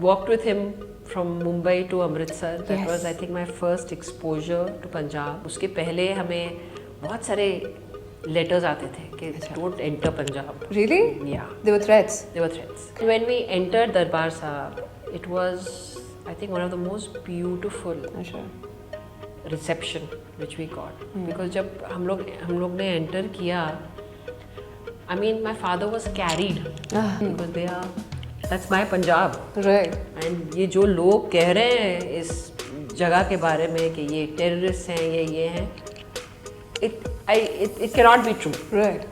walked with him from Mumbai to Amritsar. That Yes. was, I think, my first exposure to Punjab. उसके पहले हमें बहुत सारे letters आते थे कि don't enter Punjab. Really? Yeah, There were threats. there were threats. When we entered Darbar Sahib, it was, I think, one of the most beautiful Sure. reception which we got. Because जब हम लोग ने enter किया, I mean, my father was carried because that's my Punjab. Right. And ये जो लोग कह रहे हैं इस जगह के बारे में कि ये टेररिस्ट हैं, ये हैं, it cannot be true. Right.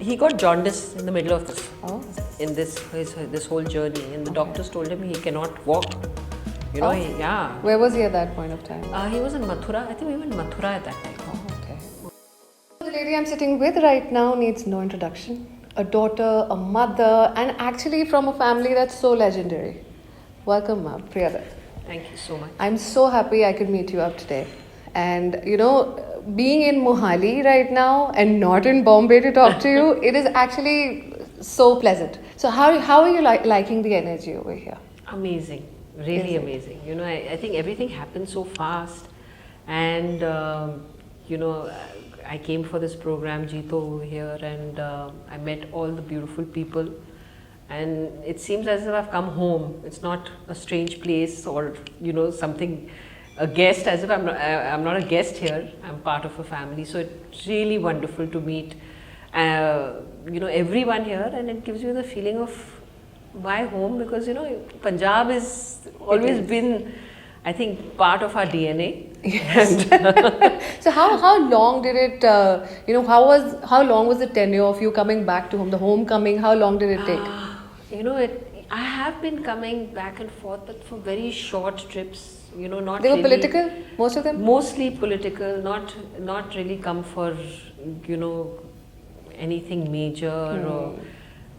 He got jaundice in the middle of this, Oh. in this whole journey, and the doctors told him he cannot walk. You know, yeah. Where was he at that point of time? He was in Mathura. I think we were in Mathura at that time. Oh, okay. The lady I'm sitting with right now needs no introduction. A daughter, a mother, and actually from a family that's so legendary. Welcome, ma'am, Priya Dutt. Thank you so much. I'm so happy I could meet you up today. And you know, being in Mohali right now and not in Bombay to talk to you, it is actually so pleasant. So how are you liking the energy over here? Amazing, really amazing. You know, I think everything happened so fast, and you know, I came for this program Jeeto over here, and I met all the beautiful people, and it seems as if I've come home. It's not a strange place or, you know, something, a guest, as if I'm not a guest here. I'm part of a family, so it's really wonderful to meet you know, everyone here, and it gives you the feeling of why home, because you know, Punjab is always been, I think, part of our DNA. Yes. So how long did it you know, how long was the tenure of you coming back to home, the homecoming? How long did it take? You know, I have been coming back and forth, but for very short trips. You know, not They were really, political, most of them? mostly political, not really come for, you know, anything major or,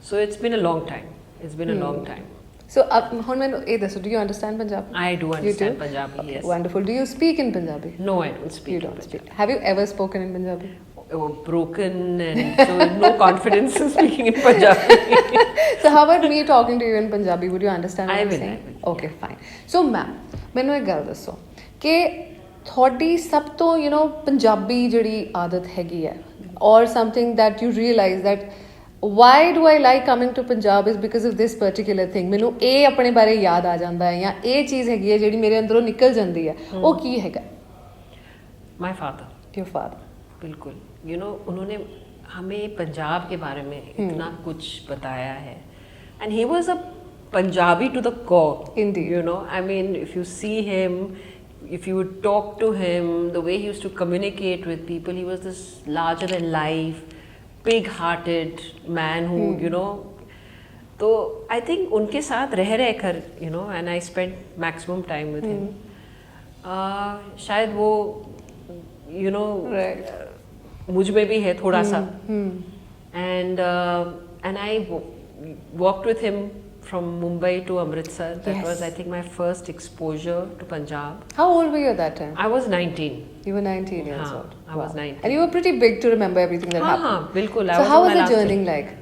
so it's been a long time. It's been a long time. So, so do you understand Punjabi? I do understand do? Punjabi, Okay, yes. Wonderful. Do you speak in Punjabi? No, I don't speak. You don't speak. Have you ever spoken in Punjabi? Broken, and so no confidence in speaking in Punjabi. So how about me talking to you in Punjabi? Would you understand what I I'm will, saying? I will, Okay, fine. So ma'am, ਮੈਨੂੰ ਇੱਕ ਗੱਲ ਦੱਸੋ ਕਿ ਤੁਹਾਡੀ ਸਭ ਤੋਂ you know Punjabi ਜਿਹੜੀ ਆਦਤ ਹੈਗੀ ਹੈ or something that you realize that why do I like coming to Punjab is because of this particular thing. ਮੈਨੂੰ ਇਹ ਆਪਣੇ ਬਾਰੇ ਯਾਦ ਆ ਜਾਂਦਾ ਹੈ ਜਾਂ ਇਹ ਚੀਜ਼ ਹੈਗੀ ਹੈ ਜਿਹੜੀ ਮੇਰੇ ਅੰਦਰੋਂ ਨਿਕਲ ਜਾਂਦੀ ਹੈ ਉਹ ਕੀ ਹੈਗਾ? My father. Your father. बिल्कुल. You know, उन्होंने हमें पंजाब के बारे में इतना कुछ बताया है, and he was a Punjabi to the core. Indeed. You know, I mean, if you see him, if you would talk to him, the way he used to communicate with people, he was this larger than life, big-hearted man who, you know. तो I think उनके साथ रह कर, you know, and I spent maximum time with him. शायद वो, you know, Right. मुझ में भी है थोड़ा सा. And I walked with him from Mumbai to Amritsar. That was, I think, my first exposure to Punjab. How old were you at that time? I was 19. You were 19 years हाँ, old. I was 19. And you were pretty big to remember everything that happened. हाँ, बिल्कुल. So how was the journey like?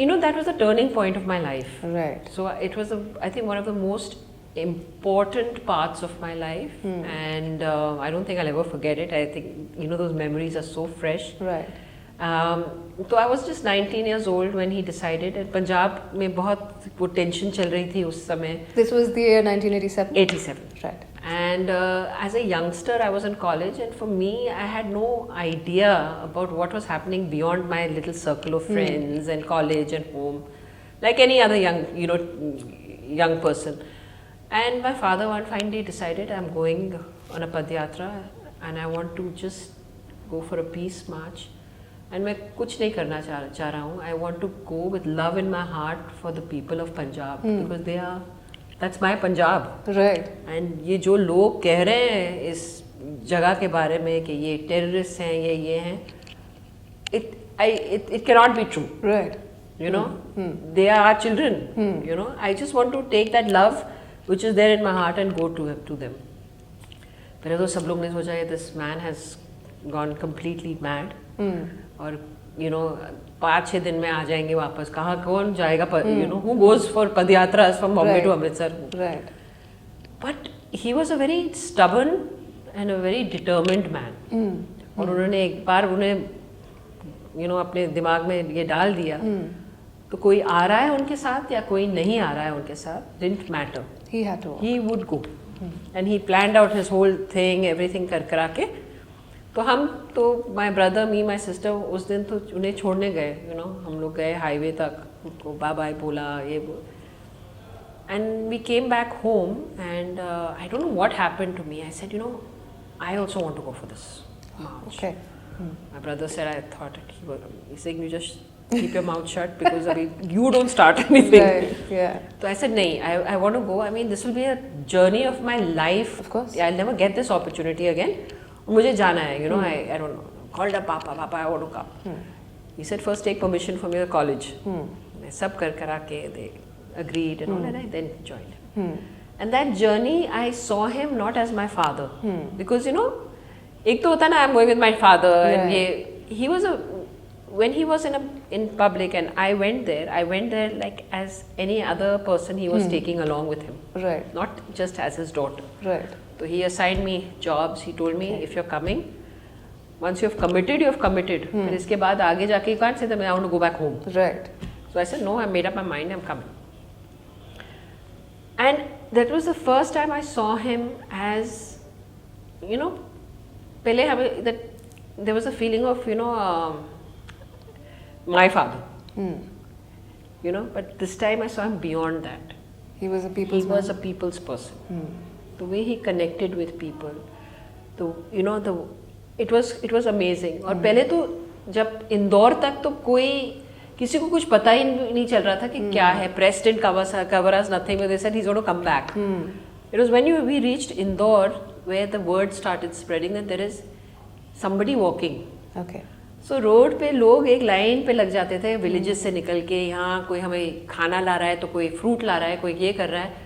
You know, that was the turning point of my life. Right. So it was, I think, one of the most important parts of my life, and I don't think I'll ever forget it. I think, you know, those memories are so fresh. Right. So I was just 19 years old when he decided. And Punjab में बहुत वो tension चल रही थी उस समय. This was the year 1987? 87. Right. And as a youngster, I was in college, and for me, I had no idea about what was happening beyond my little circle of friends and college and home, like any other young person. And my father one fine day decided, I'm going on a Padyatra and I want to just go for a peace march. And मैं कुछ नहीं करना चाह रहा हूँ. I want to go with love in my heart for the people of Punjab because that's my Punjab. Right. And ये जो लोग कह रहे हैं इस जगह के बारे में कि ये टेररिस्ट हैं, ये हैं, it cannot be true. Right. You know, they are our children. You know, I just want to take that love which is there in my heart and go to them. पहले तो सब लोग ने सोचा this man has gone completely mad, or you know, 5-6 दिन में आ जाएंगे वापस. कहाँ कौन जाएगा? You know, who goes for padiyatras from Bombay to Amritsar? Right. But he was a very stubborn and a very determined man. और उन्होंने एक बार उन्हें अपने दिमाग में ये डाल दिया, तो कोई आ रहा है उनके साथ या कोई नहीं आ रहा है उनके साथ, didn't matter. He had to. He would go. And he planned out his whole thing, everything करा के. तो हम तो my brother, me, my sister उस दिन तो उन्हें छोड़ने गए, हम लोग गए हाईवे तक, उनको बाय बाय बोला, ये and we came back home and I don't know what happened to me. I said, I also want to go for this march. Okay. My brother said, I thought he's saying, you just keep your mouth shut because you don't start anything. Right. Yeah. So I said, no, I want to go. I mean, this will be a journey of my life. Of course. I'll never get this opportunity again. मुझे जाना है, I don't know. Called up Papa, I want to come. He said, first take permission from your college. मैं सब करा के they agreed and all, and I then joined. And that journey, I saw him not as my father, because एक तो होता ना, I'm going with my father, and he was when he was in public and I went there like as any other person he was taking along with him, right? Not just as his daughter, right? So he assigned me jobs. He told me, if you're coming, once you have committed, you have committed. फिर इसके बाद आगे जाके you can't say that I want to go back home. Right. So I said, no, I made up my mind, I'm coming. And that was the first time I saw him as, पहले हमें that there was a feeling of my father, but this time I saw him beyond that. He was a people's was a people's person. The way he connected with people, it was amazing. और पहले तो जब इंदौर तक तो कोई किसी को कुछ पता ही नहीं चल रहा था कि क्या है. Press didn't cover us, nothing. But they said he's going to come back. It was when we reached Indore where the word started spreading that there is somebody walking. Okay. So road पे लोग एक line पे लग जाते थे villages से निकल के, यहाँ कोई हमें खाना ला रहा है तो कोई fruit ला रहा है, कोई ये कर रहा है.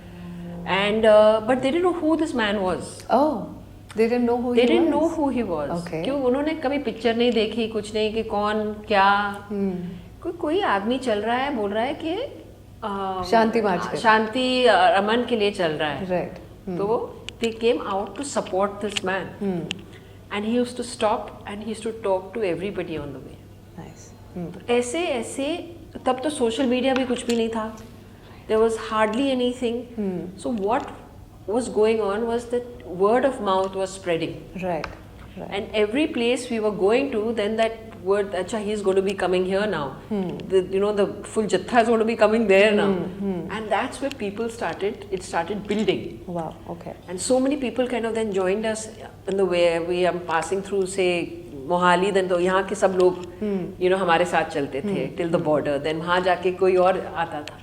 And but they didn't know who this man was. Oh, they didn't know who he was. They didn't know who he was. Okay. क्यों उन्होंने कभी पिक्चर नहीं देखी, कुछ नहीं कि कौन क्या. कोई आदमी चल रहा है, बोल रहा है कि शांति मार्च, शांति अमन के लिए चल रहा है. Right. तो they came out to support this man. And he used to stop and he used to talk to everybody on the way. Nice. ऐसे तब तो social media भी कुछ भी नहीं था. There was hardly anything. So what was going on was that word of mouth was spreading. Right. And every place we were going to, then that word, acha, he's going to be coming here now. The full jatha is going to be coming there now. And that's where it started building. Wow, okay. And so many people kind of then joined us in the way we are passing through, say, Mohali. then तो यहाँ के सब लोग हमारे साथ चलते थे till the border. Then वहाँ जाके कोई और आता था.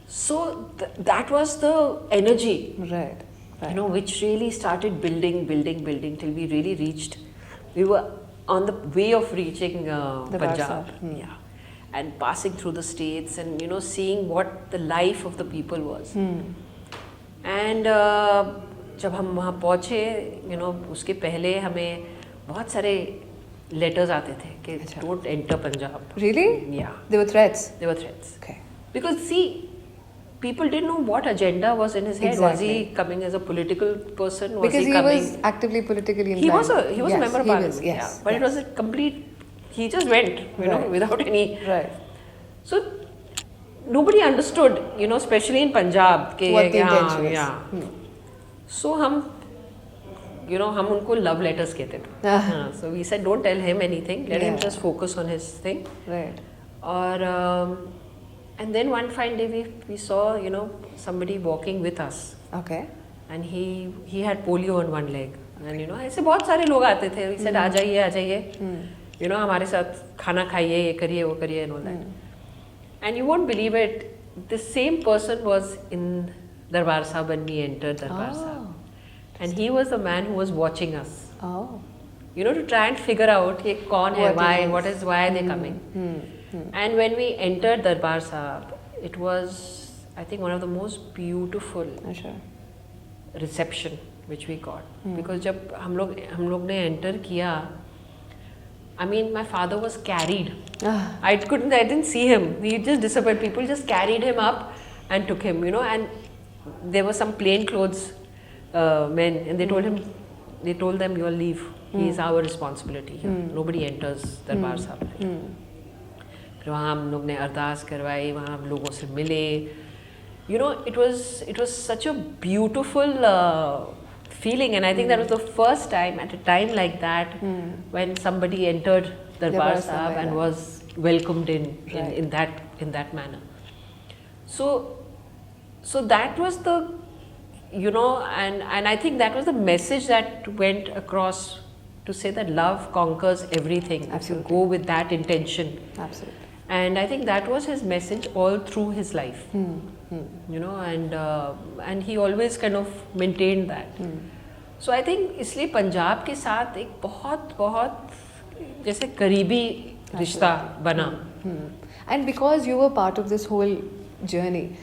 So that was the energy, right. Which really started building till we really reached. We were on the way of reaching Punjab, and passing through the states and seeing what the life of the people was. And जब हम वहाँ पहुँचे, उसके पहले हमें बहुत सारे letters आते थे कि don't enter Punjab. Really? Yeah. There were threats? There were threats. Okay. Because see, people didn't know what agenda was in his head. Exactly. Was he coming as a political person? Because he was actively politically inclined. He was a member of parliament. Yes. But it was a complete. He just went, without any. Right. So nobody understood, especially in Punjab. What the intention is. So हम उनको love letters कहते थे. So we said, don't tell him anything. Let him just focus on his thing. Right. Or. And then one fine day we saw, somebody walking with us. Okay. And he had polio on one leg. And ऐसे बहुत सारे लोग आते थे. He said, आ जाइए. हमारे साथ खाना खाइए, ये करिए, वो करिए, and all that. And you won't believe it, the same person was in Darbar Sahib when we entered Darbar Sahib. And he was the man who was watching us. Oh. To try and figure out, ye kaun hai, why are they coming? And when we entered Darbar Sahib, it was, I think, one of the most beautiful reception which we got. Because जब हम लोग ने enter किया, I mean, my father was carried. Ah, I didn't see him. He just disappeared. People just carried him up and took him, and there were some plain clothes men, and they told them, you'll leave. He is our responsibility here. Nobody enters Darbar Sahib. फिर वहाँ हम लोग ने अरदास करवाई, वहाँ हम लोगों से मिले. It was such a beautiful feeling, and I think that was the first time at a time like that when somebody entered Darbar Sahib and was welcomed in that manner. So that was the, and I think that was the message that went across, to say that love conquers everything. Absolutely. If you go with that intention. absolutely. And I think that was his message all through his life. And he always kind of maintained that. So I think इसलिए पंजाब के साथ एक बहुत बहुत जैसे करीबी रिश्ता बना. And because you were part of this whole journey,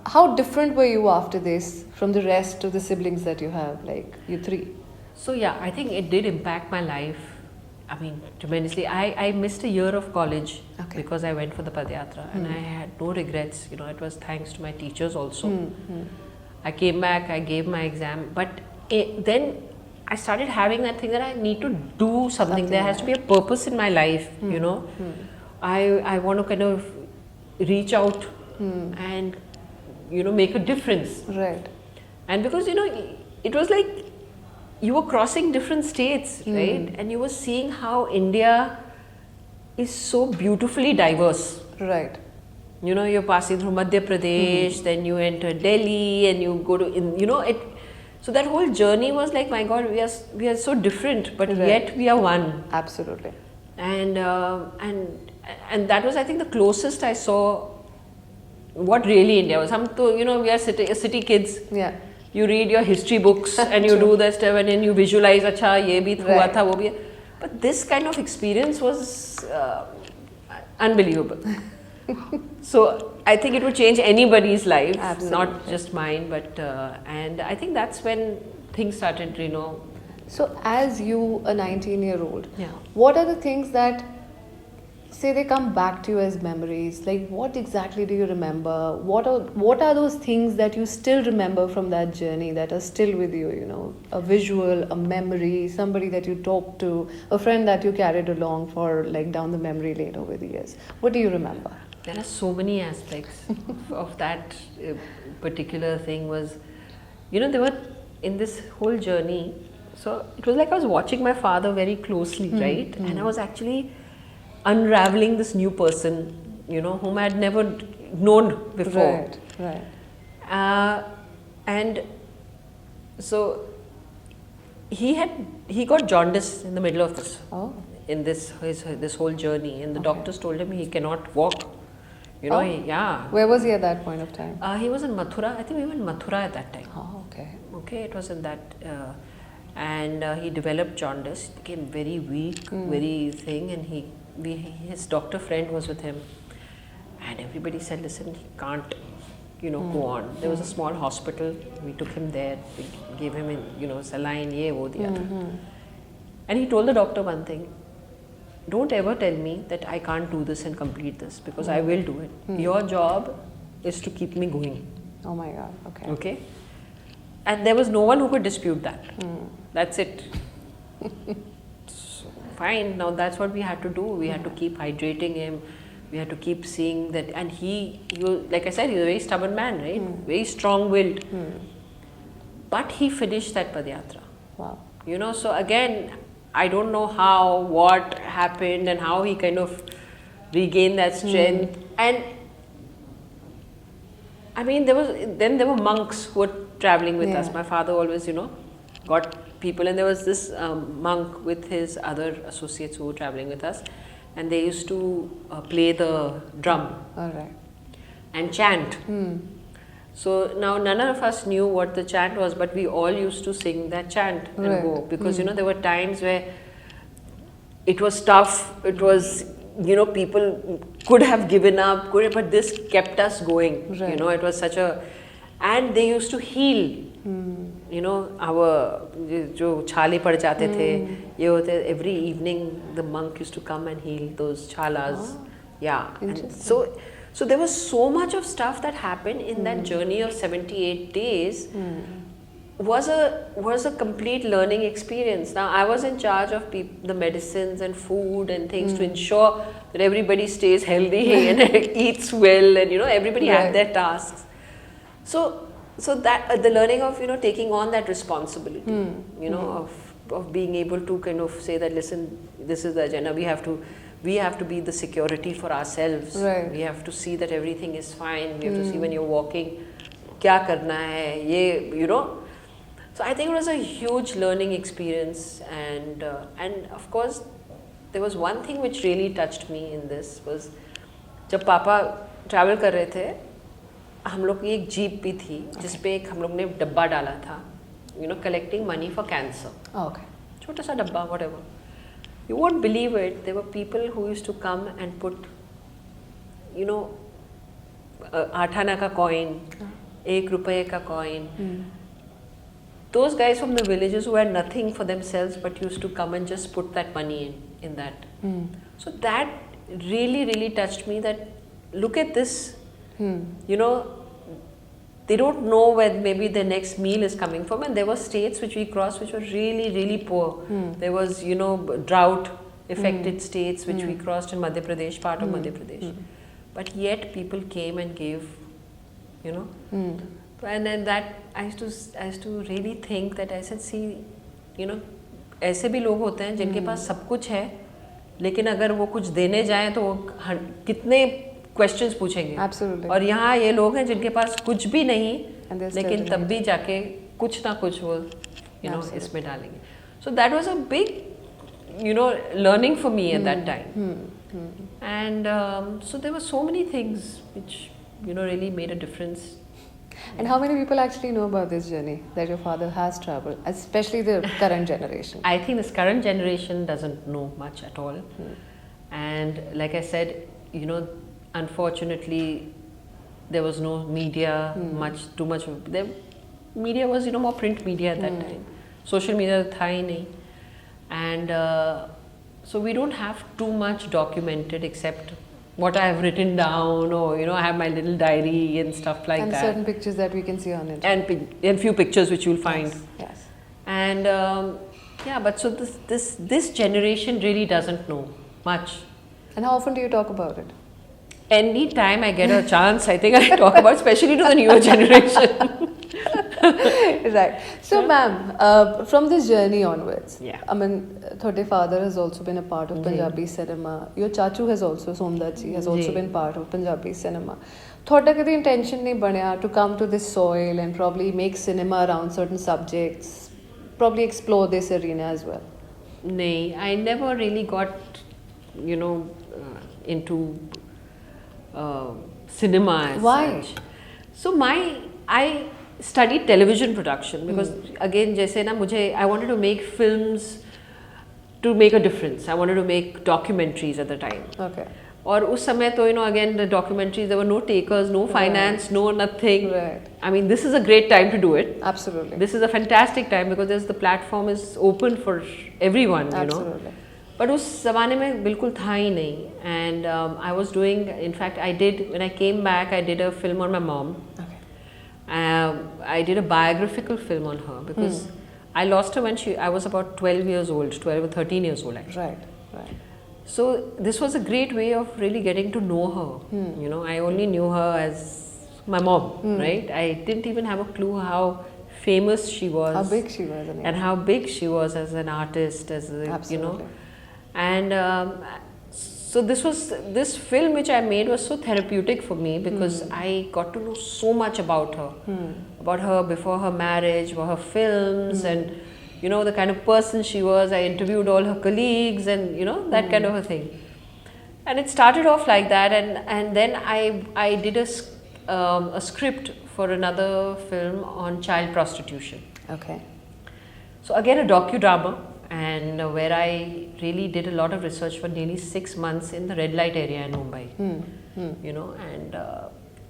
how different were you after this from the rest of the siblings that you have, like you three? So yeah, I think it did impact my life. I mean, tremendously. I missed a year of college because I went for the Padyatra, and I had no regrets. It was thanks to my teachers also. I came back, I gave my exam, but then I started having that thing that I need to do something. There has to be a purpose in my life. I want to kind of reach out and make a difference. Right. And because it was like you were crossing different states, right? And you were seeing how India is so beautifully diverse. Right. You're passing through Madhya Pradesh, then you enter Delhi, and you go to so that whole journey was like, my God, we are so different, but yet we are one. Absolutely. And that was, I think, the closest I saw what really India was. We are city kids. Yeah. You read your history books and you do that stuff, and then you visualize, acha, ye bhi hua tha, wo bhi. But this kind of experience was unbelievable. So I think it would change anybody's life, not just mine. But and I think that's when things started, So as you, a 19-year-old, Yeah. what are the things that, say, they come back to you as memories? Like, what exactly do you remember? What are those things that you still remember from that journey that are still with you? A visual, a memory, somebody that you talked to, a friend that you carried along for, like, down the memory lane over the years. What do you remember? There are so many aspects of that particular thing. Was, there were, in this whole journey, so it was like I was watching my father very closely, right? And I was actually unraveling this new person, whom I had never known before. Right. And so he got jaundice in the middle of this. Oh. In this whole journey, and the doctors told him he cannot walk. Yeah. Where was he at that point of time? He was in Mathura. I think we were in Mathura at that time. Oh, okay. Okay, it was in that, and he developed jaundice. He became very weak, very thing, and his doctor friend was with him, and everybody said, listen, he can't, go on. There was a small hospital. We took him there. We gave him, saline, ye, wo, diya tha. And he told the doctor one thing: don't ever tell me that I can't do this and complete this, because I will do it. Your job is to keep me going. Oh my God. Okay. Okay? And there was no one who could dispute that. That's it. So, fine. Now that's what we had to do. We had to keep hydrating him. We had to keep seeing that. And he was, like I said, he was a very stubborn man, right? Very strong-willed. But he finished that Padyatra. Wow. So again, I don't know how, what happened, and how he kind of regained that strength. And I mean, there were monks who were traveling with us. My father always, got people, and there was this monk with his other associates who were traveling with us, and they used to play the drum. All right. And chant. So now none of us knew what the chant was, but we all used to sing that chant and go, because there were times where it was tough. It was, people could have given up, but this kept us going. Right. It was such a, and they used to heal. You know, our जो छाले पड़ जाते थे, ये होते, every evening the monk used to come and heal those chalas. Yeah, and so there was so much of stuff that happened in that journey of 78 days. Was a complete learning experience. Now I was in charge of the medicines and food and things to ensure that everybody stays healthy and eats well, and you know, everybody had their tasks. So that the learning of, you know, taking on that responsibility, you know, of being able to kind of say that, listen, this is the agenda. We have to be the security for ourselves. Right. We have to see that everything is fine. We have to see when you're walking, kya karna hai, ye, you know. So I think it was a huge learning experience, and of course there was one thing which really touched me in this was जब पापा travel कर रहे थे, हम लोग की एक jeep भी थी जिसपे एक हम लोग ने डब्बा डाला था, you know, collecting money for cancer. Okay. छोटा सा डब्बा, whatever. You won't believe it. There were people who used to come and put, you know, 8 आना का coin, 1 रुपये का coin. Those guys from the villages who had nothing for themselves but used to come and just put that money in that. So that really, really touched me, that look at this, you know, they don't know where maybe their next meal is coming from, and there were states which we crossed which were really, really poor. There was, you know, drought affected states which we crossed in Madhya Pradesh, part of Madhya Pradesh. But yet people came and gave, you know. And then that I used to really think that I said, see, you know, ऐसे भी लोग होते हैं जिनके पास सब कुछ है, लेकिन अगर वो कुछ देने जाएं तो वो कितने questions पूछेंगे. Absolutely. और यहाँ ये लोग हैं जिनके पास कुछ भी नहीं, लेकिन तब भी जाके कुछ ना कुछ वो, you know, इसमें डालेंगे. So that was a big, you know, learning for me at that time. And so there were so many things which, you know, really made a difference. And how many people actually know about this journey that your father has traveled, especially the current generation? I think this current generation doesn't know much at all. And like I said, you know, unfortunately, there was no media, too much. The media was, you know, more print media at that time. Social media tha hi nahi. And so we don't have too much documented except what I have written down, or, you know, I have my little diary and stuff like and that. And certain pictures that we can see on it. And few pictures which you'll find. Yes. And yeah, but so this generation really doesn't know much. And how often do you talk about it? Any time I get a chance, I think I talk about, especially to the newer generation. Right. So, ma'am, from this journey onwards, I mean, your father has also been a part of Punjabi cinema. Your chachu has also, Somdat ji, has also been part of Punjabi cinema. Thoda kadi intention nahi banya to come to this soil and probably make cinema around certain subjects, probably explore this arena as well? Nahi, I never really got, you know, into cinema as Why? such. So I studied television production because again, जैसे ना मुझे, I wanted to make films to make a difference. I wanted to make documentaries at the time. Okay. और उस समय तो, you know, again the documentaries, there were no takers, no finance, no nothing. Right. I mean, this is a great time to do it. Absolutely. This is a fantastic time because the platform is open for everyone, you know. Absolutely. But उस ज़माने में बिल्कुल था ही नहीं. And I was doing, in fact, when I came back, I did a film on my mom. Okay. I did a biographical film on her because I lost her when I was about 12 years old, 12 or 13 years old actually. Right, right. So this was a great way of really getting to know her. You know, I only knew her as my mom, right? I didn't even have a clue how famous she was. How big she was. And how big she was as an artist, as a, you know. And so this film which I made was so therapeutic for me because I got to know so much about her before her marriage, about her films, and, you know, the kind of person she was. I interviewed all her colleagues and, you know, that kind of a thing. And it started off like that, and then I did a script for another film on child prostitution. Okay. So again, a docudrama, and where I really did a lot of research for nearly 6 months in the red light area in Mumbai. You know, and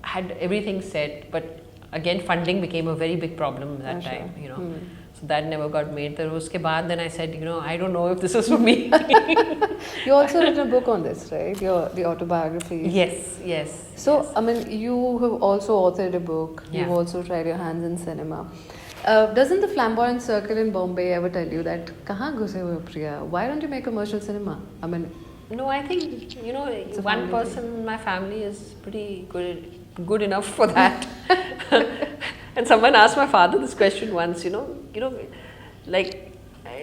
had everything set, but again, funding became a very big problem that Sure. time, you know. So that never got made. Uske baad, then I said, you know, I don't know if this is for me. You also written a book on this, right? The autobiography. Yes, yes. So, yes. I mean, you have also authored a book. Yeah. You've also tried your hands in cinema. Doesn't the flamboyant circle in Bombay ever tell you that, kahan ghuse hue ho, Priya? Why don't you make commercial cinema? I mean, No, I think, you know, a one family person in my family is pretty good enough for that. And someone asked my father this question once, you know, like,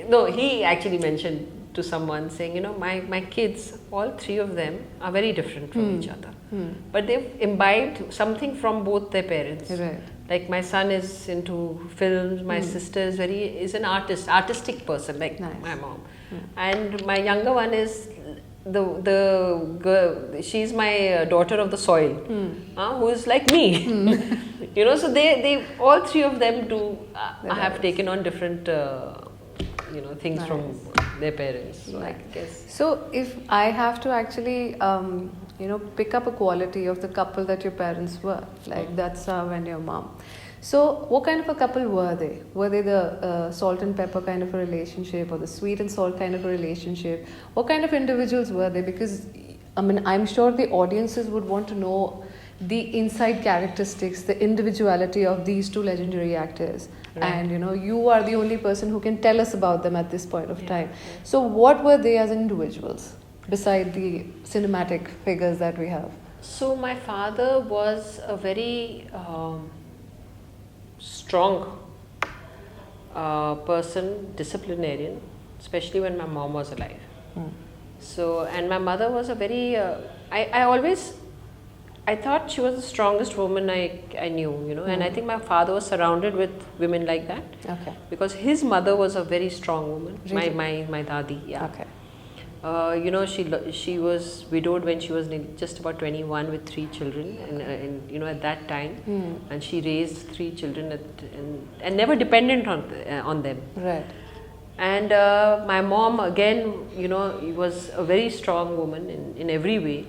no, he actually mentioned to someone saying, you know, my kids, all three of them are very different from each other. But they've imbibed something from both their parents. right. Like my son is into films, my sister is an artistic person, like Nice. my mom. And my younger one is the girl, she's my daughter of the soil, who is like me. You know, so they all three of them do have taken on different you know, things from their parents. So I guess. So, if I have to actually, you know, pick up a quality of the couple that your parents were, like that's and your mom. So, what kind of a couple were they? Were they the salt and pepper kind of a relationship, or the sweet and salt kind of a relationship? What kind of individuals were they? Because, I mean, I'm sure the audiences would want to know the inside characteristics, the individuality of these two legendary actors. Right. And, you know, you are the only person who can tell us about them at this point of time. Yeah. So, what were they as individuals, beside the cinematic figures that we have? So my father was a very strong person, disciplinarian, especially when my mom was alive. So, and my mother was a very, I thought she was the strongest woman I knew, you know, and I think my father was surrounded with women like that. Okay. Because his mother was a very strong woman, Really? my dadi, yeah. Okay. You know, she was widowed when she was just about 21 with 3 children, and you know, at that time, and she raised 3 children and never dependent on them. Right. And my mom, again, you know, was a very strong woman in every way.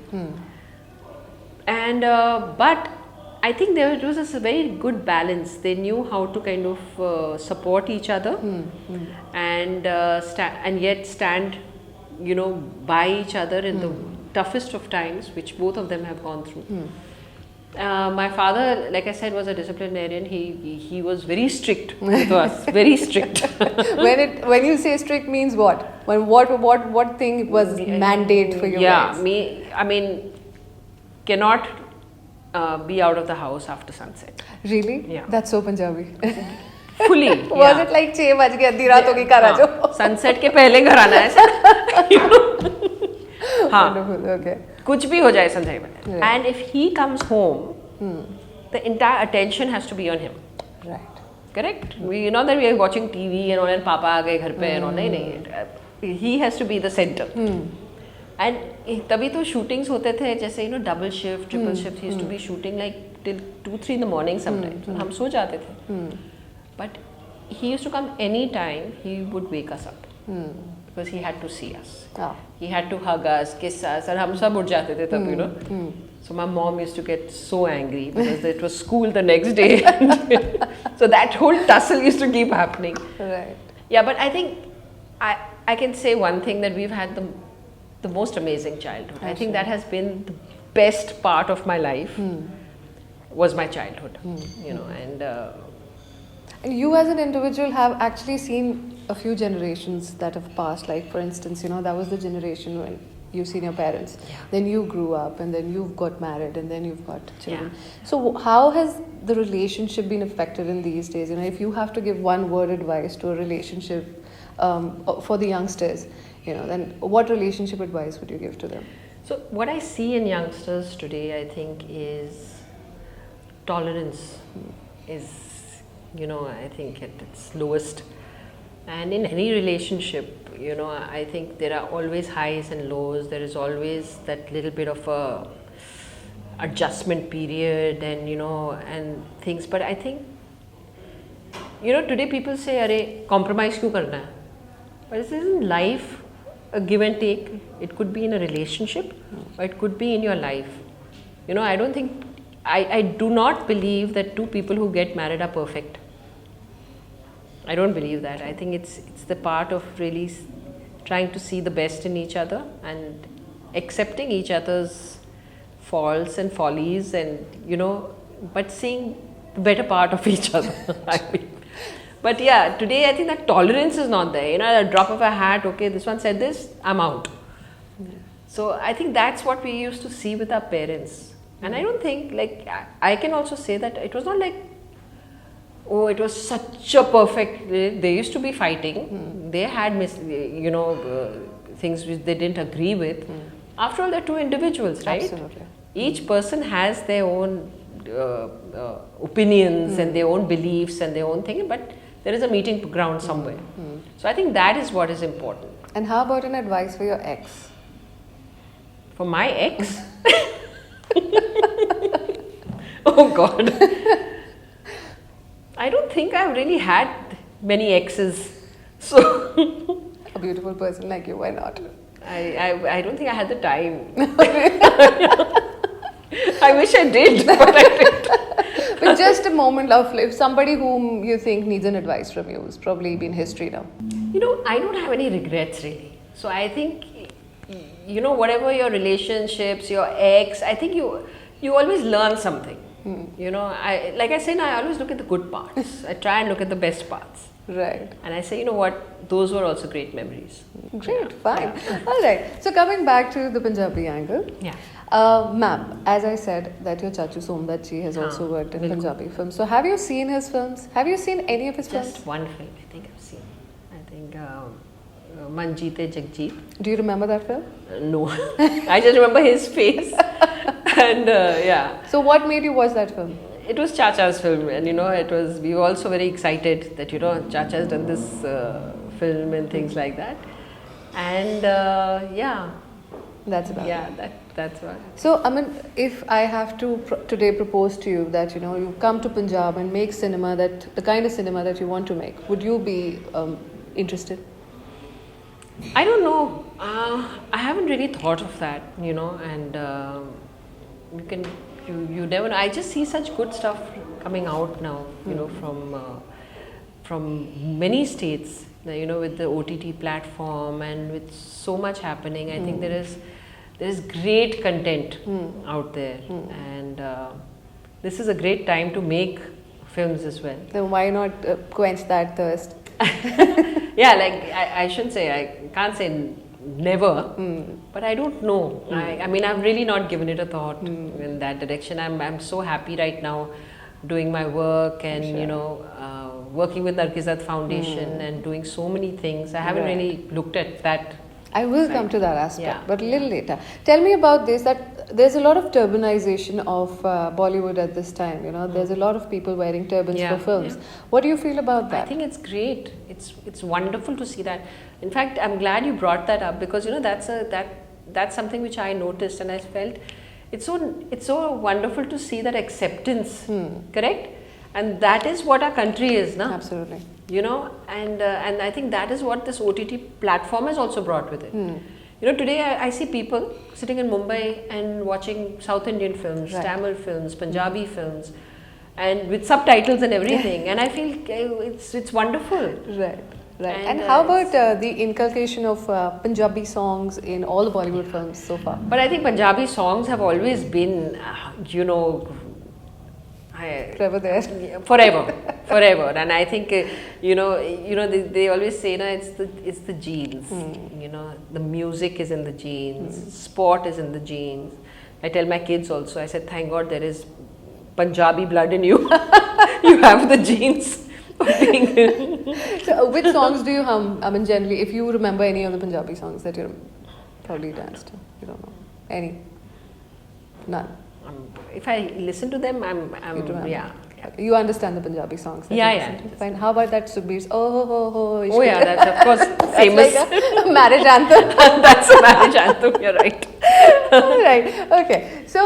And but I think there was a very good balance. They knew how to kind of support each other, and and yet stand, you know, by each other in the toughest of times, which both of them have gone through. My father, like I said, was a disciplinarian. He was very strict with us, very strict. When you say strict means what? What thing was mandate for you guys? I mean, cannot be out of the house after sunset. Really? Yeah. That's so Punjabi. Fully. Was it like 6 बज गए आधी रात होगी घर आ जाओ? Sunset के पहले घर आना है सर. हाँ. Wonderful. Okay. कुछ भी हो जाए संजय में. Right. And if he comes home, the entire attention has to be on him. Right. Correct? Not that we are watching TV and all, and Papa आ गए घर पे and all. नहीं. He has to be the center. And तभी तो shootings होते थे, जैसे you know, double shift, triple shift. He used to be shooting like till 2-3 in the morning sometimes. हम सो जाते थे. But he used to come any time. He would wake us up because he had to see us. Ah. He had to hug us, kiss us, and हम सब उठ जाते थे तब, you know. So my mom used to get so angry because it was school the next day. So that whole tussle used to keep happening. Right. Yeah, but I think I can say one thing, that we've had the most amazing childhood. I think that has been the best part of my life. Was my childhood, you know, And you as an individual have actually seen a few generations that have passed. Like for instance, you know, that was the generation when you've seen your parents. Yeah. Then you grew up, and then you've got married, and then you've got children. Yeah. So how has the relationship been affected in these days? You know, if you have to give one word advice to a relationship for the youngsters, you know, then what relationship advice would you give to them? So what I see in youngsters today, I think, is tolerance is, you know, I think at its lowest. And in any relationship, you know, I think there are always highs and lows. There is always that little bit of a adjustment period, and you know, and things. But I think, you know, today people say, "Arey, compromise क्यों करना है?" But this isn't life, a give and take. It could be in a relationship, or it could be in your life. You know, I don't think I do not believe that two people who get married are perfect. I don't believe that. I think it's the part of really trying to see the best in each other and accepting each other's faults and follies, and but seeing the better part of each other. I mean. But yeah, today I think that tolerance is not there. At a drop of a hat, okay, this one said this, I'm out. So I think that's what we used to see with our parents. And I don't think, like, I can also say that it was not like, oh, it was such a perfect, they used to be fighting. They had, things which they didn't agree with. After all, they're two individuals, right? Absolutely. Each person has their own opinions and their own beliefs and their own thing, but there is a meeting ground somewhere. So I think that is what is important. And how about an advice for your ex? For my ex? Oh God. I don't think I've really had many exes. So A beautiful person like you, why not? I don't think I had the time. I wish I did, but I didn't. But just a moment of, if somebody whom you think needs an advice from you, has probably been history now. I don't have any regrets really. So I think, whatever your relationships, your ex, I think you always learn something. Like I say, I always look at the good parts. I try and look at the best parts. Right. And I say, you know what, those were also great memories. Great, fine. All right. So coming back to the Punjabi angle. Yeah. Ma'am, as I said that your Chachu Somdatji has also worked in Punjabi films. So have you seen his films? Have you seen any of his films? Just one film I think I've seen. I think Manjeete Jagjit. Do you remember that film? No. I just remember his face. And yeah. So what made you watch that film? It was Chacha's film, and we were also very excited that Chacha's done this film and things like that. And yeah. That's about it. That's why. So, if I have to today propose to you that you come to Punjab and make cinema, that the kind of cinema that you want to make, would you be interested? I don't know. I haven't really thought of that, and you never know. I just see such good stuff coming out now, from many states, with the OTT platform and with so much happening. I think there is great content out there, and this is a great time to make films as well. Then why not quench that thirst? Yeah, like I shouldn't say, I can't say never, but I don't know. I mean, I've really not given it a thought in that direction. I'm so happy right now doing my work and working with Nargis Foundation and doing so many things. I haven't really looked at that. I will come to that aspect, but a little later. Tell me about this, that there's a lot of turbanization of Bollywood at this time. There's a lot of people wearing turbans for films. Yeah. What do you feel about that? I think it's great. It's wonderful to see that. In fact, I'm glad you brought that up, because that's something which I noticed, and I felt it's so wonderful to see that acceptance. Correct? And that is what our country is, na? Absolutely. And I think that is what this OTT platform has also brought with it. Today I see people sitting in Mumbai and watching South Indian films, Tamil films, Punjabi films, and with subtitles and everything. And I feel it's wonderful. Right. And how about the inculcation of Punjabi songs in all the Bollywood films so far? But I think Punjabi songs have always been, forever there. Forever. And I think they always say it's the genes. The music is in the genes, sport is in the genes. I tell my kids also, I said, thank God there is Punjabi blood in you. You have the genes. So which songs do you hum? Generally, if you remember any of the Punjabi songs that you probably danced to, you don't know any? None. If I listen to them, yeah. You understand the Punjabi songs? Yeah. Fine. How about that Sukhbir's Oh yeah, that's of course famous. Like a marriage anthem. That's a marriage anthem, you're right. Right, okay. So,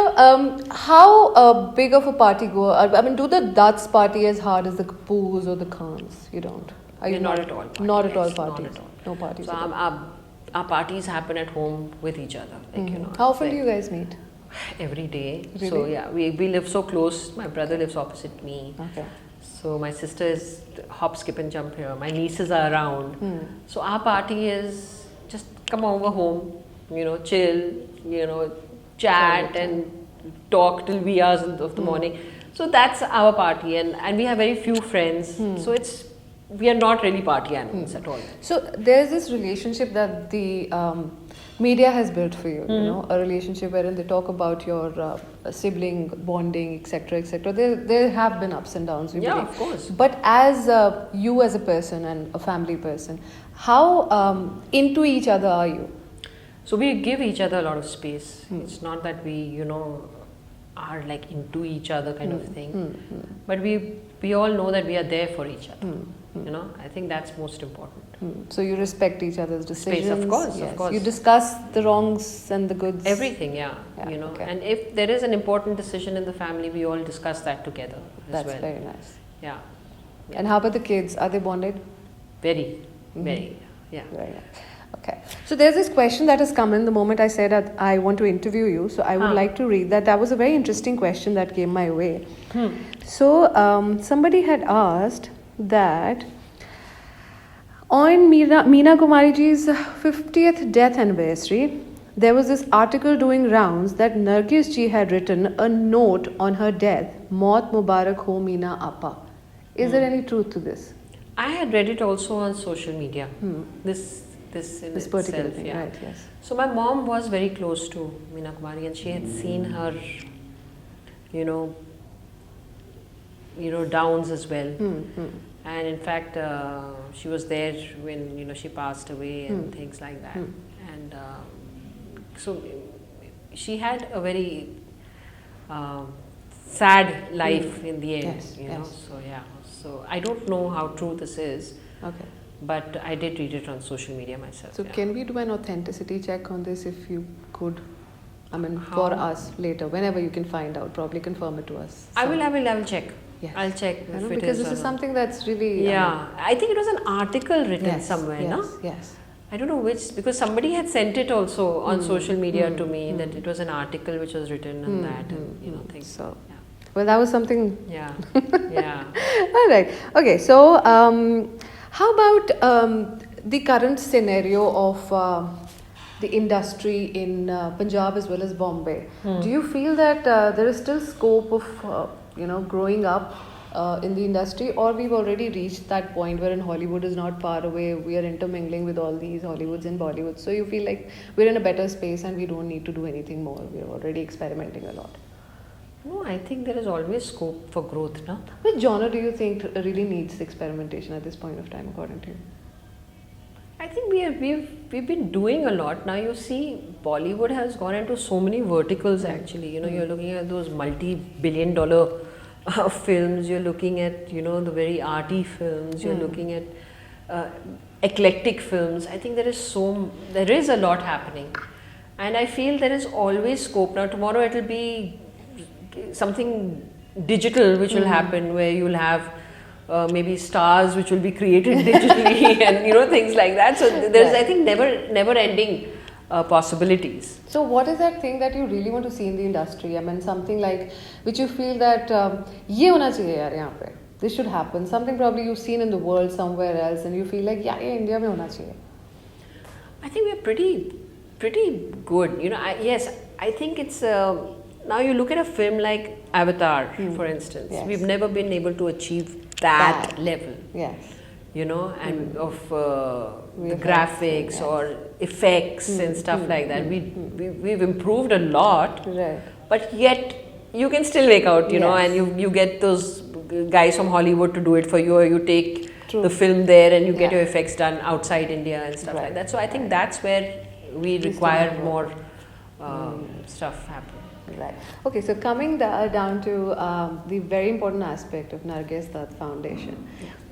how big of a party goer? Do the Dutts party as hard as the Kapoors or the Khans? You don't? Are you not at all. Not at all parties? Not at all. No parties? So, our parties happen at home with each other. Like, How often do you guys meet? Every day. Really? So yeah, we live so close. My brother lives opposite me. Okay. So my sister is hop, skip and jump here. My nieces are around. So our party is just come over home, chill, chat and talk till wee hours of the morning. So that's our party, and we have very few friends. So we are not really party animals at all. So there's this relationship that the media has built for you, a relationship wherein they talk about your sibling bonding, etc., etc. There have been ups and downs, we Yeah, believe. of course. But as you as a person and a family person, how into each other are you? So we give each other a lot of space. It's not that we, are like into each other kind of thing. But we all know that we are there for each other. I think that's most important. So you respect each other's decisions. Space, of course, yes. of course. You discuss the wrongs and the goods. Everything, yeah. Okay. And if there is an important decision in the family, we all discuss that together as well. That's very nice. Yeah. And how about the kids? Are they bonded? Very, very, yeah. Very nice. Okay. So there's this question that has come in the moment I said that I want to interview you. So I would like to read that. That was a very interesting question that came my way. So somebody had asked that on Meena Kumari ji's 50th death anniversary, there was this article doing rounds that Nargis ji had written a note on her death, Maut Mubarak ho Meena Appa. Is there any truth to this? I had read it also on social media. This particular itself, thing, yeah. right? Yes. So my mom was very close to Meena Kumari, and she had seen her, downs as well. And in fact, she was there when she passed away and things like that. And so she had a very sad life in the end. Yes. So yeah. So I don't know how true this is. Okay. But I did read it on social media myself. So can we do an authenticity check on this if you could? I mean, for us later, whenever you can find out, probably confirm it to us. I will check. Yes. I'll check if it because is this or is not. something that's really I think it was an article written somewhere, no? Yes. I don't know which, because somebody had sent it also on social media to me that it was an article which was written on that and things. So, well, that was something. Yeah. Yeah. All right. Okay. So, how about the current scenario of the industry in Punjab as well as Bombay? Do you feel that there is still scope of growing up in the industry, or we've already reached that point wherein Hollywood is not far away, we are intermingling with all these Hollywoods and Bollywoods, so you feel like we're in a better space and we don't need to do anything more, we're already experimenting a lot? No, I think there is always scope for growth, no? Which genre do you think really needs experimentation at this point of time, according to you? I think we've been doing a lot. Now you see, Bollywood has gone into so many verticals actually. You're looking at those multi-billion-dollar films. You're looking at the very arty films. You're looking at eclectic films. I think there is a lot happening, and I feel there is always scope. Now tomorrow it will be something digital which will happen, where you'll have maybe stars which will be created digitally and things like that. So there's I think never ending possibilities. So what is that thing that you really want to see in the industry? I mean, something like which you feel that ye hona chahiye yaar yahan pe, this should happen, something probably you've seen in the world somewhere else and you feel like yeah, ye India mein hona chahiye. I think we're pretty good. I think it's now you look at a film like Avatar, for instance. Yes. We've never been able to achieve that level. Yes. And of the graphics or effects and stuff like that. We've improved a lot, Right. but yet you can still make out, and you get those guys from Hollywood to do it for you, or you take the film there and you get your effects done outside India and stuff like that. So I think that's where we require more stuff happen. Right. Okay, so coming down to the very important aspect of Nargis Dutt Foundation.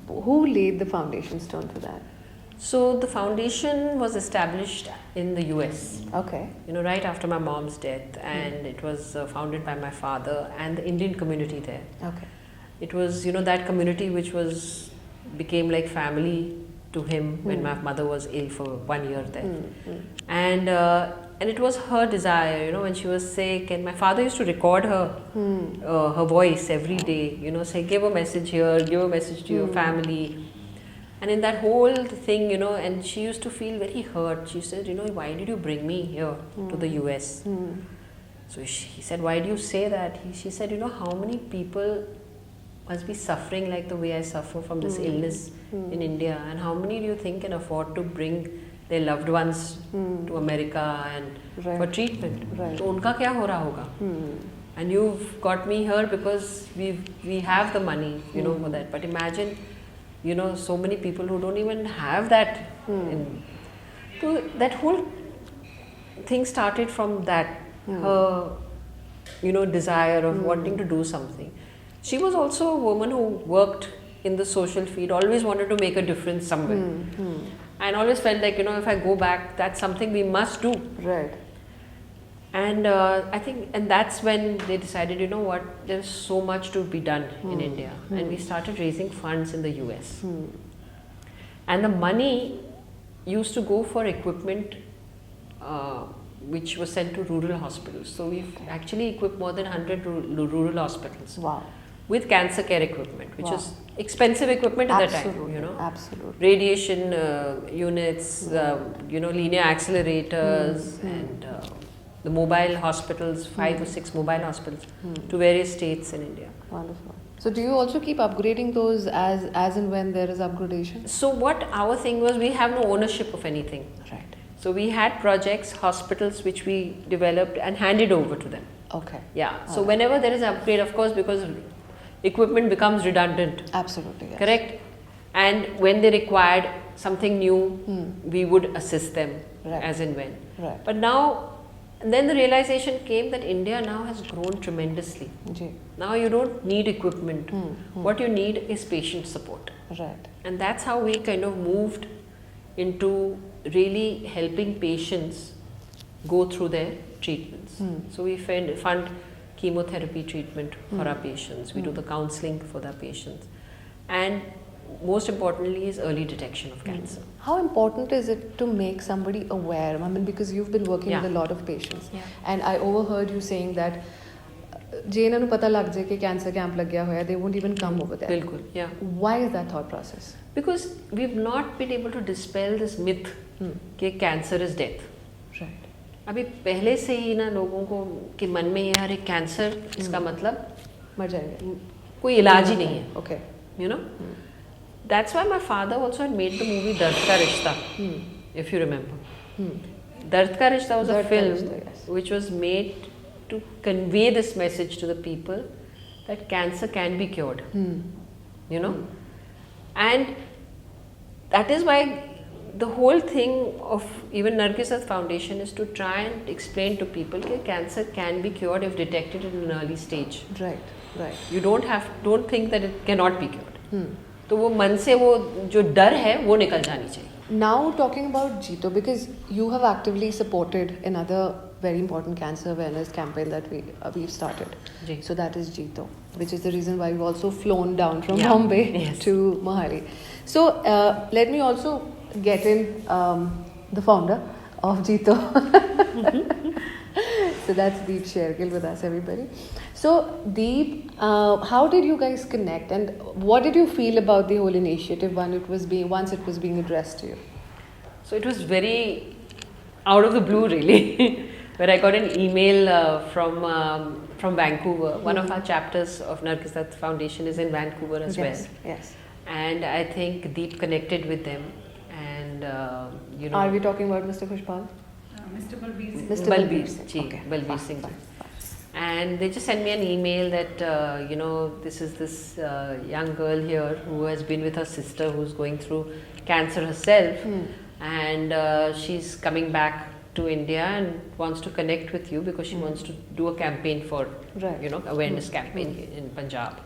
Who laid the foundation stone for that? So the foundation was established in the US. Okay. Right after my mom's death, and it was founded by my father and the Indian community there. Okay. It was that community which became like family to him when my mother was ill for 1 year there. And and it was her desire, you know, when she was sick, and my father used to record her voice every day, you know, say, give a message here, give a message to your family. And in that whole thing, you know, and she used to feel very hurt. She said, you know, why did you bring me here to the US? So he said, why do you say that? She said, you know, how many people must be suffering like the way I suffer from this illness in India, and how many do you think can afford to bring their loved ones to America and for treatment? So unka kya ho raha hoga? And you've got me here because we have the money, you know, for that. But imagine, you know, so many people who don't even have that. So that whole thing started from that, her, you know, desire of wanting to do something. She was also a woman who worked in the social field, always wanted to make a difference somewhere. And always felt like, you know, if I go back, that's something we must do. Right. And I think, and that's when they decided, you know what, there's so much to be done in India. And we started raising funds in the US. And the money used to go for equipment which was sent to rural hospitals. So we've actually equipped more than 100 rural hospitals. Wow. With cancer care equipment, which is expensive equipment at the time, you know. Absolutely. Radiation units, you know, linear accelerators, and the mobile hospitals, 5 or 6 mobile hospitals to various states in India. Wonderful. So do you also keep upgrading those as and when there is upgradation? So what our thing was, we have no ownership of anything. Right. So we had projects, hospitals which we developed and handed over to them. Okay. Yeah. So whenever there is an upgrade, of course, because equipment becomes redundant. Absolutely. Yes. Correct? And when they required something new, we would assist them as and when. Right. But now, and then the realization came that India now has grown tremendously. Now you don't need equipment. What you need is patient support. Right. And that's how we kind of moved into really helping patients go through their treatments. So we fund chemotherapy treatment for our patients. We do the counseling for our patients. And most importantly is early detection of cancer. How important is it to make somebody aware? I mean, because you've been working with a lot of patients. And I overheard you saying that ਜੇ ਇਹਨਾਂ ਨੂੰ ਪਤਾ ਲੱਗ ਜਾਏ ਕਿ cancer camp ਲੱਗਿਆ ਹੋਇਆ, they won't even come over there. ਬਿਲਕੁਲ, yeah. Why is that thought process? Because we've not been able to dispel this myth कि cancer is death. Right. अभी पहले से ही ना लोगों को कि मन में यार एक कैंसर, इसका मतलब मर जाएंगे, कोई इलाज ही नहीं है. Okay. You know? That's why my father also had made the movie Dard Ka Rishta, if you remember. Dard Ka Rishta was a film which was made to convey this message to the people that cancer can be cured. You know? And that is why the whole thing of even Nargis's foundation is to try and explain to people that cancer can be cured if detected in an early stage. Right, right. You don't think that it cannot be cured. तो वो मन से वो जो डर है वो निकल जानी चाहिए. Now talking about Jito, because you have actively supported another very important cancer awareness campaign that we've started. So that is Jito, which is the reason why we've also flown down from Bombay to Mohali. So let me also get in the founder of Jito. So that's Deep Shergill with us, everybody. So Deep, how did you guys connect, and what did you feel about the whole initiative once it was being addressed to you? So it was very out of the blue, really, where I got an email from Vancouver. One of our chapters of Nargis Dutt Foundation is in Vancouver as well. Yes. And I think Deep connected with them, and you know. Are we talking about Mr. Khushpal? Mr. Balbir Singh. Mr. Balbir Singh. Ji, Okay. Balbir Singh. And they just sent me an email that you know, this is this young girl here who has been with her sister who's going through cancer herself, and she's coming back to India and wants to connect with you because she wants to do a campaign for you know, awareness campaign in Punjab.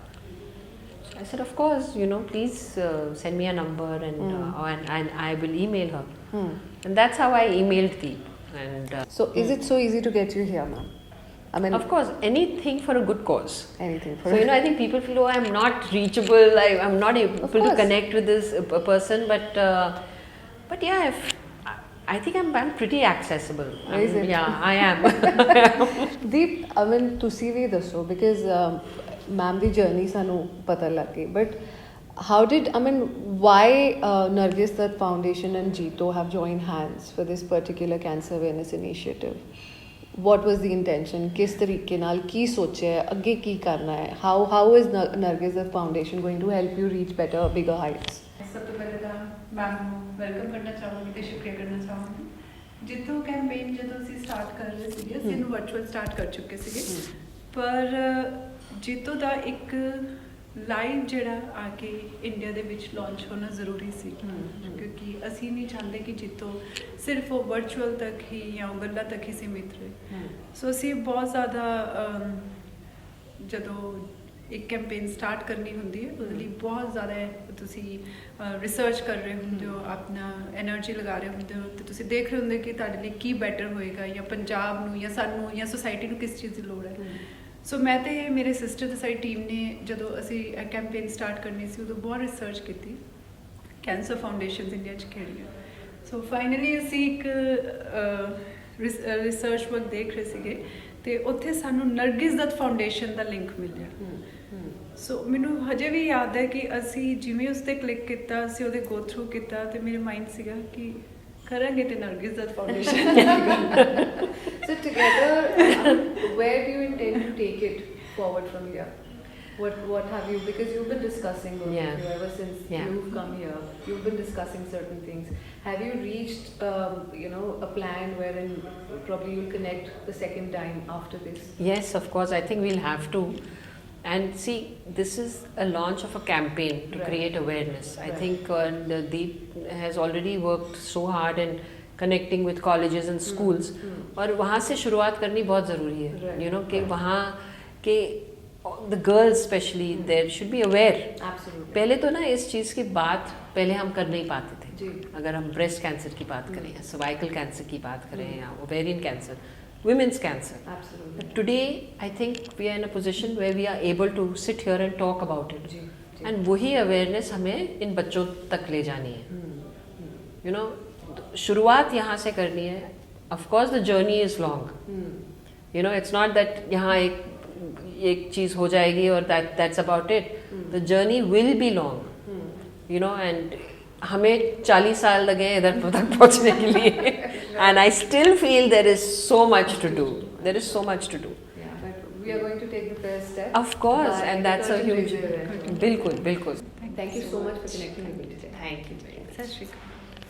So I said, of course, you know, please send me a number and I will email her. And that's how I emailed Deep. And so is it so easy to get you here, ma'am? I mean, of course, anything for a good cause. Anything for so, you know, I think people feel, oh, I'm not reachable, I'm not able to connect with this person, but yeah, I think I'm pretty accessible. Is it? Yeah, I am. Deep, I mean, ਤੁਸੀਂ ਵੀ ਦੱਸੋ because ma'am the journey ਸਾਨੂੰ ਪਤਾ ਲੱਗ ਗਈ, but how did, I mean, why Nargis Dutt Foundation and Jeeto have joined hands for this particular cancer awareness initiative? What was the intention? ਕਿਸ ਤਰੀਕੇ ਨਾਲ ਕੀ ਸੋਚਿਆ ਹੈ, ਅੱਗੇ ਕੀ ਕਰਨਾ ਹੈ? How is Nargis Dutt Foundation going to help you reach better, bigger heights? ਸਭ ਤੋਂ ਪਹਿਲਾਂ ਤਾਂ ਮੈਮ ਨੂੰ ਵੈਲਕਮ ਕਰਨਾ ਚਾਹਾਂਗੀ ਤੇ ਸ਼ੁਕਰੀਆ ਕਰਨਾ ਚਾਹਾਂਗੀ। ਜਿੱਥੋਂ ਕੈਂਪੇਨ ਜਦੋਂ ਅਸੀਂ ਸਟਾਰਟ ਕਰ ਰਹੇ ਸੀਗੇ, ਅਸੀਂ ਇਹਨੂੰ ਵਰਚੁਅਲ ਸਟਾਰਟ ਕਰ ਚੁੱਕੇ ਸੀਗੇ, ਪਰ ਜਿੱਥੋਂ ਦਾ ਇੱਕ ਲਾਈਵ ਜਿਹੜਾ ਆ ਕੇ ਇੰਡੀਆ ਦੇ ਵਿੱਚ ਲਾਂਚ ਹੋਣਾ ਜ਼ਰੂਰੀ ਸੀ, ਕਿਉਂਕਿ ਅਸੀਂ ਨਹੀਂ ਚਾਹੁੰਦੇ ਕਿ ਜਿੱਥੋਂ ਸਿਰਫ ਉਹ ਵਰਚੁਅਲ ਤੱਕ ਹੀ ਜਾਂ ਉਹ ਗੱਲਾਂ ਤੱਕ ਹੀ ਸੀਮਿਤ ਰਹੇ। ਸੋ ਅਸੀਂ ਬਹੁਤ ਜ਼ਿਆਦਾ ਜਦੋਂ ਇੱਕ ਕੈਂਪੇਨ ਸਟਾਰਟ ਕਰਨੀ ਹੁੰਦੀ ਹੈ ਉਹਦੇ ਲਈ ਬਹੁਤ ਜ਼ਿਆਦਾ ਤੁਸੀਂ ਰਿਸਰਚ ਕਰ ਰਹੇ ਹੁੰਦੇ ਹੋ, ਆਪਣਾ ਐਨਰਜੀ ਲਗਾ ਰਹੇ ਹੁੰਦੇ ਹੋ, ਅਤੇ ਤੁਸੀਂ ਦੇਖ ਰਹੇ ਹੁੰਦੇ ਕਿ ਤੁਹਾਡੇ ਲਈ ਕੀ ਬੈਟਰ ਹੋਏਗਾ, ਜਾਂ ਪੰਜਾਬ ਨੂੰ ਜਾਂ ਸਾਨੂੰ ਜਾਂ ਸੁਸਾਇਟੀ ਨੂੰ ਕਿਸ ਚੀਜ਼ ਦੀ ਲੋੜ ਹੈ। ਸੋ ਮੈਂ ਤੇ ਮੇਰੇ ਸਿਸਟਰ ਤੇ ਸਾਡੀ ਟੀਮ ਨੇ ਜਦੋਂ ਅਸੀਂ ਇਹ ਕੈਂਪੇਨ ਸਟਾਰਟ ਕਰਨੀ ਸੀ ਉਦੋਂ ਬਹੁਤ ਰਿਸਰਚ ਕੀਤੀ ਕੈਂਸਰ ਫਾਊਂਡੇਸ਼ਨਸ ਇੰਡੀਆ 'ਚ ਕਿਹੜੀਆਂ। ਸੋ ਫਾਈਨਲੀ ਅਸੀਂ ਇੱਕ ਰਿਸਰਚ ਵਰਕ ਦੇਖ ਰਹੇ ਸੀਗੇ ਤੇ ਉੱਥੇ ਸਾਨੂੰ ਨਰਗਿਸ ਦੱਤ ਫਾਊਂਡੇਸ਼ਨ ਦਾ ਲਿੰਕ ਮਿਲਿਆ। ਸੋ ਮੈਨੂੰ ਹਜੇ ਵੀ ਯਾਦ ਹੈ ਕਿ ਅਸੀਂ ਜਿਵੇਂ ਉਸ 'ਤੇ ਕਲਿੱਕ ਕੀਤਾ, ਅਸੀਂ ਉਹਦੇ ਗੋ ਥਰੂ ਕੀਤਾ ਤੇ ਮੇਰੇ ਮਾਈਂਡ ਸੀਗਾ ਕਿ ਕਰਾਂਗੇ ਤੇ Nargis Dutt foundation. So together, where do you intend to take it forward from here? What have you, because you've been discussing both of you ever since you've come here, you've been discussing certain things. Have you reached a plan wherein probably you'll connect the second time after this? Yes, of course. I think we'll have to. And see, this is a launch of a campaign to create awareness. I think Deep has already worked so hard in connecting with colleges and schools. और वहाँ से शुरुआत करनी बहुत ज़रूरी है, you know, कि वहाँ के the girls especially there should be aware. Absolutely. पहले तो ना इस चीज़ की बात पहले हम कर नहीं पाते थे जी। अगर हम ब्रेस्ट कैंसर की बात करें या सर्वाइकल कैंसर की बात करें या ovarian cancer, women's cancer. Absolutely. But today I think we are in a position where we are able to sit here and talk about it. जी, जी. And वही awareness हमें इन बच्चों तक ले जानी है. You know, शुरुआत यहाँ से करनी है. Of course the journey is long. You know, it's not that यहाँ एक चीज़ हो जाएगी और that's about it. The journey will be long. You know, and हमें 40 साल लगे इधर तक पहुँचने के लिए. And I still feel there is so much to do. There is so much to do. Yeah, but we are going to take the first step. Of course, and that's a huge. Bilkul. बिल्कुल, बिल्कुल. Thank you so much for connecting with me today. Thank you very much. ਸਤਿ ਸ਼੍ਰੀ ਅਕਾਲ।